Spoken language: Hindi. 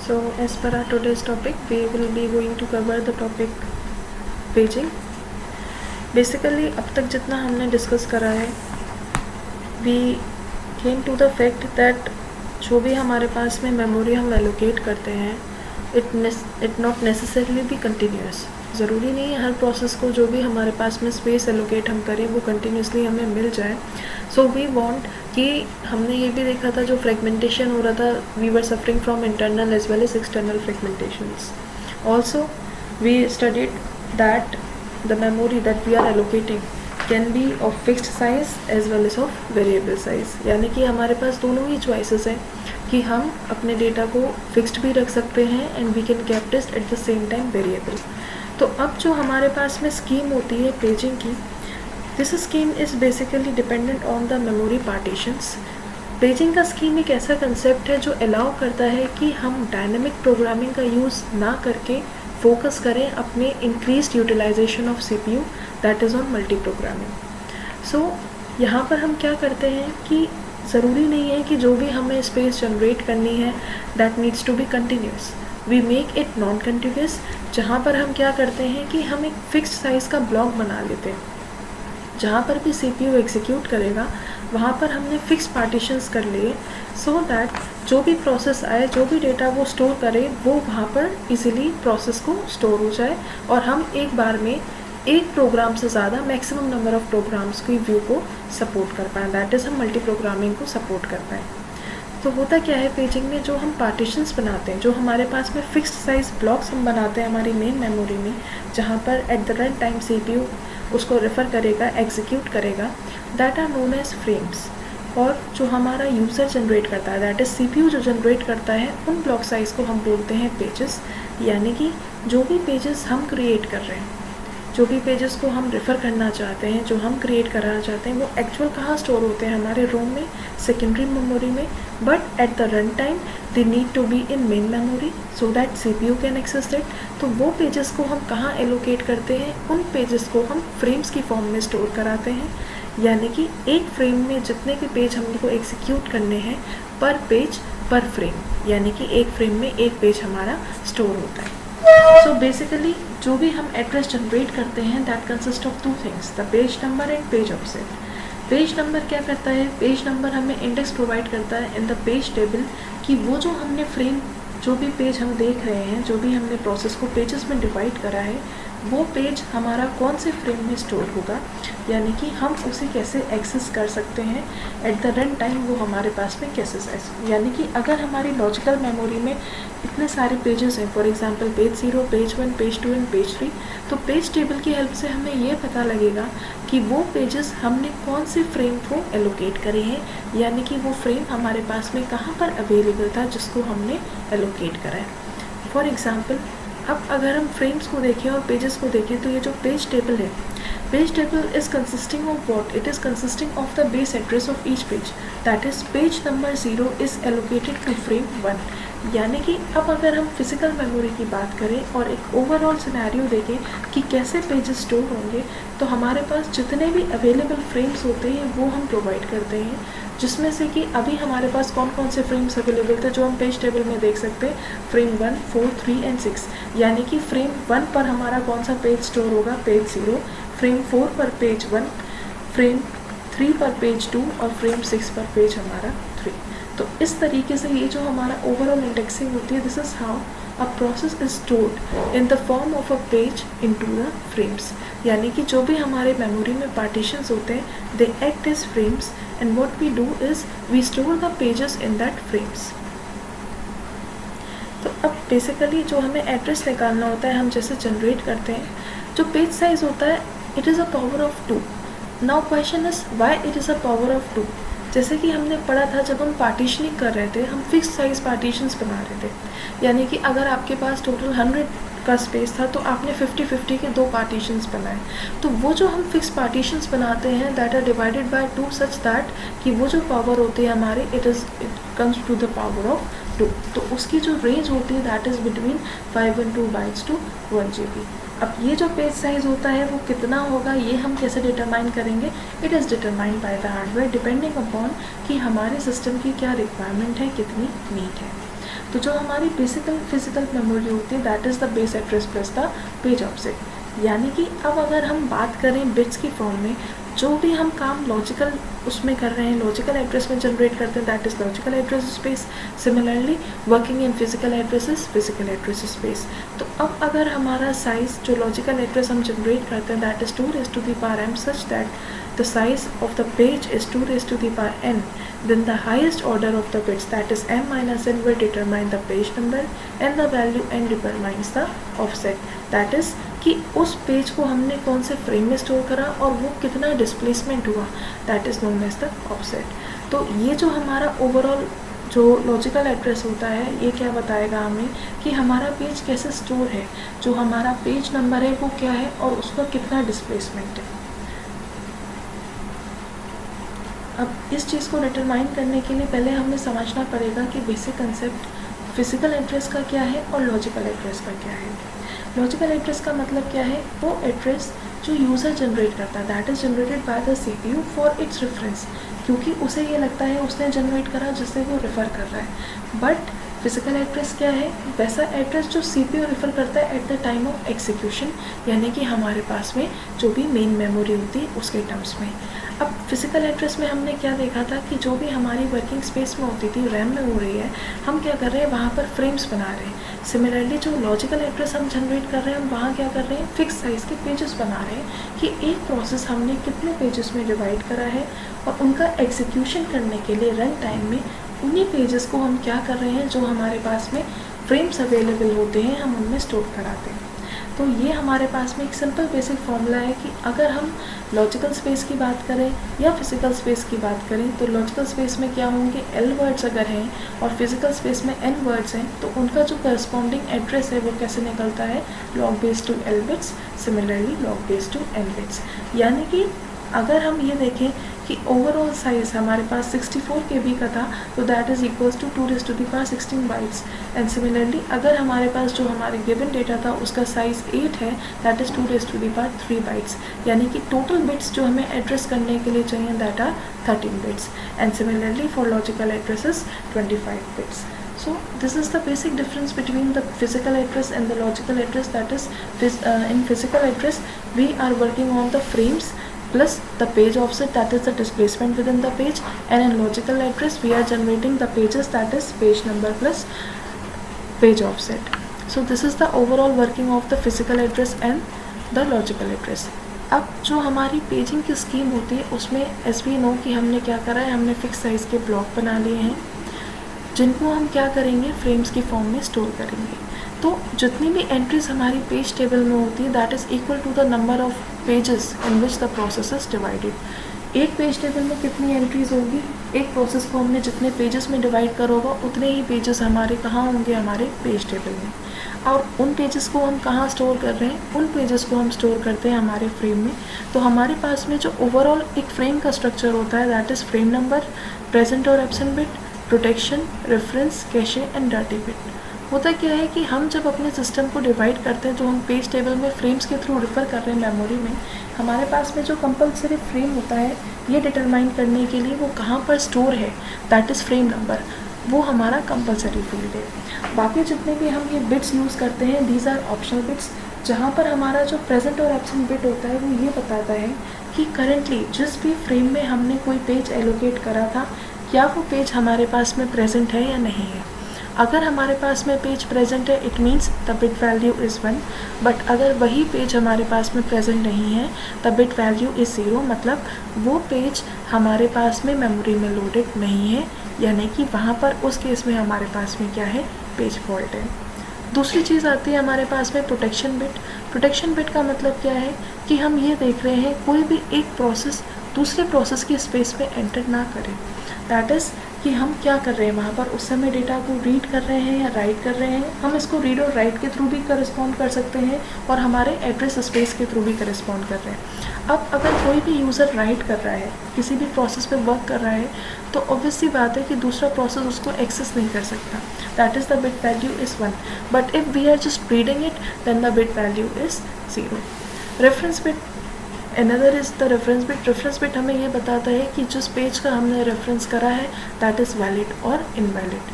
So as per our today's topic, we will be going to cover the topic paging. Basically अब तक जितना हमने डिस्कस करा है, we came to the fact that जो भी हमारे पास में मेमोरी हम एलोकेट करते हैं, it not necessarily be continuous. ज़रूरी नहीं है हर प्रोसेस को जो भी हमारे पास में स्पेस एलोकेट हम करें वो कंटिन्यूसली हमें मिल जाए. सो वी वांट कि हमने ये भी देखा था जो फ्रेगमेंटेशन हो रहा था, we were suffering from internal as well as external fragmentations. Also we studied that the memory that we are allocating can be of fixed size as well as of variable size. यानी कि हमारे पास दोनों ही choices हैं कि हम अपने डेटा को फिक्स्ड भी रख सकते हैं and we can keep this at the same time variable. तो अब जो हमारे पास में स्कीम होती है पेजिंग की, this scheme is basically dependent on the memory partitions. Paging का स्कीम एक ऐसा कंसेप्ट है जो अलाउ करता है कि हम डायनेमिक प्रोग्रामिंग का यूज़ ना करके फोकस करें अपने increased utilization of CPU that is on multiprogramming. So यहाँ पर हम क्या करते हैं कि ज़रूरी नहीं है कि जो भी हमें स्पेस जनरेट करनी है that needs to be continuous. We make it non continuous, जहाँ पर हम क्या करते हैं कि हम एक फिक्स्ड साइज़ का ब्लॉक बना लेते हैं. जहाँ पर भी सीपीयू एग्जीक्यूट करेगा वहाँ पर हमने फिक्स पार्टीशंस कर लिए सो दैट जो भी प्रोसेस आए, जो भी डेटा वो स्टोर करे, वो वहाँ पर इजीली प्रोसेस को स्टोर हो जाए और हम एक बार में एक प्रोग्राम से ज़्यादा मैक्सिमम नंबर ऑफ़ प्रोग्राम्स की व्यू को सपोर्ट कर पाएँ. दैट इज़ हम मल्टी प्रोग्रामिंग को सपोर्ट कर पाएँ. तो होता क्या है पेजिंग में, जो हम पार्टीशंस बनाते हैं, जो हमारे पास में फिक्स्ड साइज ब्लॉक्स हम बनाते हैं हमारी मेन मेमोरी में, जहाँ पर at the run time CPU उसको रेफ़र करेगा, एग्जीक्यूट करेगा, that are known as frames. और जो हमारा यूज़र जनरेट करता है, दैट इज़ सीपीयू जो जनरेट करता है, उन ब्लॉक साइज़ को हम बोलते हैं पेजेस. यानी कि जो भी पेजेस हम क्रिएट कर रहे हैं, जो भी पेजेस को हम रेफ़र करना चाहते हैं, जो हम क्रिएट कराना चाहते हैं, वो एक्चुअल कहाँ स्टोर होते हैं, हमारे रोम में, सेकेंडरी मेमोरी में, but at the run time they need to be in main memory so that CPU can access that. तो वो पेजेस को हम कहाँ एलोकेट करते हैं, उन पेजेस को हम फ्रेम्स की फॉर्म में स्टोर कराते हैं. यानी कि एक फ्रेम में जितने भी पेज हमको एग्जीक्यूट करने हैं पर पेज पर फ्रेम, यानी कि एक फ्रेम में एक पेज हमारा स्टोर होता है. सो बेसिकली जो भी हम एड्रेस जनरेट करते हैं that consist of two things, the page number and page offset. Page number क्या करता है, पेज नंबर हमें इंडेक्स प्रोवाइड करता है इन द पेज टेबल कि वो जो हमने फ्रेम, जो भी पेज हम देख रहे हैं, जो भी हमने प्रोसेस को पेजेस में डिवाइड करा है, वो पेज हमारा कौन से फ्रेम में स्टोर होगा, यानी कि हम उसे कैसे एक्सेस कर सकते हैं एट द रन टाइम, वो हमारे पास में कैसे साइज. यानी कि अगर हमारी लॉजिकल मेमोरी में इतने सारे पेजेस हैं, for example page 0, page 1, page 2 and page 3, तो पेज टेबल की हेल्प से हमें ये पता लगेगा कि वो पेजेस हमने कौन से फ्रेम को एलोकेट करे हैं, यानी कि वो फ्रेम हमारे पास में कहाँ पर अवेलेबल था जिसको हमने एलोकेट करा है. फॉर एग्ज़ाम्पल अब अगर हम फ्रेम्स को देखें और पेजेस को देखें तो ये जो पेज टेबल है, page table is consisting of what, it is consisting of the base address of each page, that is page number 0 is allocated to frame 1. यानी कि अब अगर हम फिज़िकल मेमोरी की बात करें और एक ओवरऑल सिनेरियो देखें कि कैसे पेजेस स्टोर होंगे, तो हमारे पास जितने भी अवेलेबल फ्रेम्स होते हैं वो हम प्रोवाइड करते हैं, जिसमें से कि अभी हमारे पास कौन कौन से फ्रेम्स अवेलेबल थे जो हम पेज टेबल में देख सकते हैं. Frame 1, 4, 3 and 6. यानी कि फ्रेम 1 पर हमारा कौन सा पेज स्टोर होगा, पेज 0. फ्रेम 4 पर पेज 1, फ्रेम 3 पर पेज 2 और फ्रेम 6 पर पेज हमारा 3. तो इस तरीके से ये जो हमारा ओवरऑल इंडेक्सिंग होती है, this is how a process is stored in the form of a page into the frames. यानी कि जो भी हमारे मेमोरी में पार्टीशंस होते हैं they act as frames and what we do is we store the pages in that frames. तो अब बेसिकली जो हमें एड्रेस निकालना होता है, हम जैसे जनरेट करते हैं, जो पेज साइज़ होता है it is a power of 2. Now question is why it is a power of 2. जैसे कि हमने पढ़ा था जब हम पार्टीशनिंग कर रहे थे, हम फिक्स साइज़ पार्टीशंस बना रहे थे. यानी कि अगर आपके पास टोटल 100 का स्पेस था तो आपने 50-50 के 2 पार्टीशंस बनाए. तो वो जो हम फिक्स पार्टीशंस बनाते हैं that are divided by 2 such that कि वो जो पावर होती है हमारी it comes to the power of 2. तो उसकी जो रेंज होती है that is between 512 bytes to 1 GB. अब ये जो पेज साइज़ होता है वो कितना होगा, ये हम कैसे डिटरमाइन करेंगे, it is determined by the hardware depending upon कि हमारे सिस्टम की क्या रिक्वायरमेंट है, कितनी नीड है. तो जो हमारी फिजिकल मेमोरी होती है that is the base address plus the page offset. यानी कि अब अगर हम बात करें बिट्स की फॉर्म में, जो भी हम काम लॉजिकल उसमें कर रहे हैं, लॉजिकल एड्रेस में जनरेट करते हैं that is logical address space. Similarly working in physical addresses, physical address space. तो अब अगर हमारा साइज़ जो लॉजिकल एड्रेस हम जनरेट करते हैं that is 2m such that the size of the page is 2n, then the highest order of the bits that is m minus n will determine the page number and the value n determines the offset, that is कि उस पेज को हमने कौन से फ्रेम में स्टोर करा और वो कितना डिस्प्लेसमेंट हुआ, that is known as the offset. तो ये जो हमारा ओवरऑल जो लॉजिकल एड्रेस होता है ये क्या बताएगा हमें कि हमारा पेज कैसे स्टोर है, जो हमारा पेज नंबर है वो क्या है और उसका कितना डिस्प्लेसमेंट है। अब इस चीज़ को डिटरमाइन करने के लिए पहले हमें समझना पड़ेगा कि बेसिक कंसेप्ट फिजिकल एड्रेस का क्या है और लॉजिकल एड्रेस का क्या है। लॉजिकल एड्रेस का मतलब क्या है, वो एड्रेस जो यूज़र जनरेट करता है that is generated by the CPU for its reference, क्योंकि उसे ये लगता है उसने जनरेट करा जिससे वो रेफ़र कर रहा है। बट फिजिकल एड्रेस क्या है, वैसा एड्रेस जो CPU रेफ़र करता है at the time of execution, यानी कि हमारे पास में जो भी मेन मेमोरी होती है उसके टर्म्स में। अब फिजिकल एड्रेस में हमने क्या देखा था कि जो भी हमारी वर्किंग स्पेस में होती थी, रैम में हो रही है, हम क्या कर रहे हैं वहाँ पर फ्रेम्स बना रहे हैं। सिमिलरली जो लॉजिकल एड्रेस हम जनरेट कर रहे हैं हम वहाँ क्या कर रहे हैं, फिक्स साइज़ के पेजेस बना रहे हैं कि एक प्रोसेस हमने कितने पेजेस में डिवाइड करा है और उनका एग्जीक्यूशन करने के लिए रन टाइम में उन्हीं पेजेस को हम क्या कर रहे हैं, जो हमारे पास में फ्रेम्स अवेलेबल होते हैं हम उनमें स्टोर कराते हैं। तो ये हमारे पास में एक सिंपल बेसिक फॉर्मूला है कि अगर हम लॉजिकल स्पेस की बात करें या फिजिकल स्पेस की बात करें तो लॉजिकल स्पेस में क्या होंगे, L वर्ड्स अगर हैं और फिजिकल स्पेस में N वर्ड्स हैं तो उनका जो करस्पॉन्डिंग एड्रेस है वो कैसे निकलता है, log base to L bits, similarly log base to N bits। यानी कि अगर हम ये देखें कि ओवरऑल साइज़ हमारे पास 64 KB का था तो that is equals to 2⁻16 bytes. And similarly अगर हमारे पास जो हमारे गिवन डेटा था उसका साइज़ 8 है दैट इज़ 2⁻3 बाइट्स, यानी कि टोटल बिट्स जो हमें एड्रेस करने के लिए चाहिए that are 13 bits. And similarly for logical addresses 25 bits. So this is the basic difference between the physical address and the logical address, that is in physical address we are working on the frames plus the page offset, that is the displacement within the page, and in logical address we are generating the pages, that is page number plus page offset. So this is the overall working of the physical address and the logical address. अब जो हमारी पेजिंग की स्कीम होती है उसमें एज वी नो कि हमने क्या करा है, हमने फिक्स साइज़ के ब्लॉक बना लिए हैं जिनको हम क्या करेंगे, फ्रेम्स की फॉर्म में स्टोर करेंगे। तो जितनी भी एंट्रीज हमारी पेज टेबल में होती है that is equal to the number of pages in which the process is divided. एक पेज टेबल में कितनी एंट्रीज होगी, एक प्रोसेस को हमने जितने पेजेस में डिवाइड करा होगा उतने ही पेजेस हमारे कहाँ होंगे, हमारे पेज टेबल में। और उन पेजेस को हम कहाँ स्टोर कर रहे हैं, उन पेजेस को हम स्टोर करते हैं हमारे फ्रेम में। तो हमारे पास में जो ओवरऑल एक फ्रेम का स्ट्रक्चर होता है that is frame number, present और absent bit, protection, reference, cache and dirty bit. होता क्या है कि हम जब अपने सिस्टम को डिवाइड करते हैं, जो हम पेज टेबल में फ्रेम्स के थ्रू रेफ़र कर रहे हैं मेमोरी में, हमारे पास में जो कंपलसरी फ्रेम होता है ये डिटरमाइन करने के लिए वो कहाँ पर स्टोर है दैट इज़ फ्रेम नंबर, वो हमारा कंपलसरी फील्ड है। बाकी जितने भी हम ये बिट्स यूज़ करते हैं दीज आर ऑप्शनल बिट्स, जहाँ पर हमारा जो प्रेजेंट और एब्सेंट बिट होता है वो ये बताता है कि करेंटली जिस भी फ्रेम में हमने कोई पेज एलोकेट करा था क्या वो पेज हमारे पास में प्रेजेंट है या नहीं है। अगर हमारे पास में पेज प्रेजेंट है it means the bit value is 1, but अगर वही पेज हमारे पास में प्रेजेंट नहीं है द बिट वैल्यू इज़ 0, मतलब वो पेज हमारे पास में मेमोरी में लोडेड नहीं है, यानी कि वहाँ पर उस केस में हमारे पास में क्या है, पेज फॉल्ट है। दूसरी चीज़ आती है हमारे पास में प्रोटेक्शन बिट। प्रोटेक्शन बिट का मतलब क्या है कि हम ये देख रहे हैं कोई भी एक प्रोसेस दूसरे प्रोसेस की स्पेस पे एंटर ना करे, दैट इज़ कि हम क्या कर रहे हैं वहाँ पर उस समय डेटा को रीड कर रहे हैं या राइट कर रहे हैं। हम इसको रीड और राइट के थ्रू भी करस्पॉन्ड कर सकते हैं और हमारे एड्रेस स्पेस के थ्रू भी करस्पॉन्ड कर रहे हैं। अब अगर कोई भी यूज़र राइट कर रहा है, किसी भी प्रोसेस पे वर्क कर रहा है, तो ऑब्वियस सी बात है कि दूसरा प्रोसेस उसको एक्सेस नहीं कर सकता, that is the bit value is 1, but if we are just reading it then the bit value is 0। Reference bit another is the reference bit. Reference bit हमें ये बताता है कि जिस पेज का हमने रेफरेंस करा है दैट इज़ वैलिड और इनवैलिड।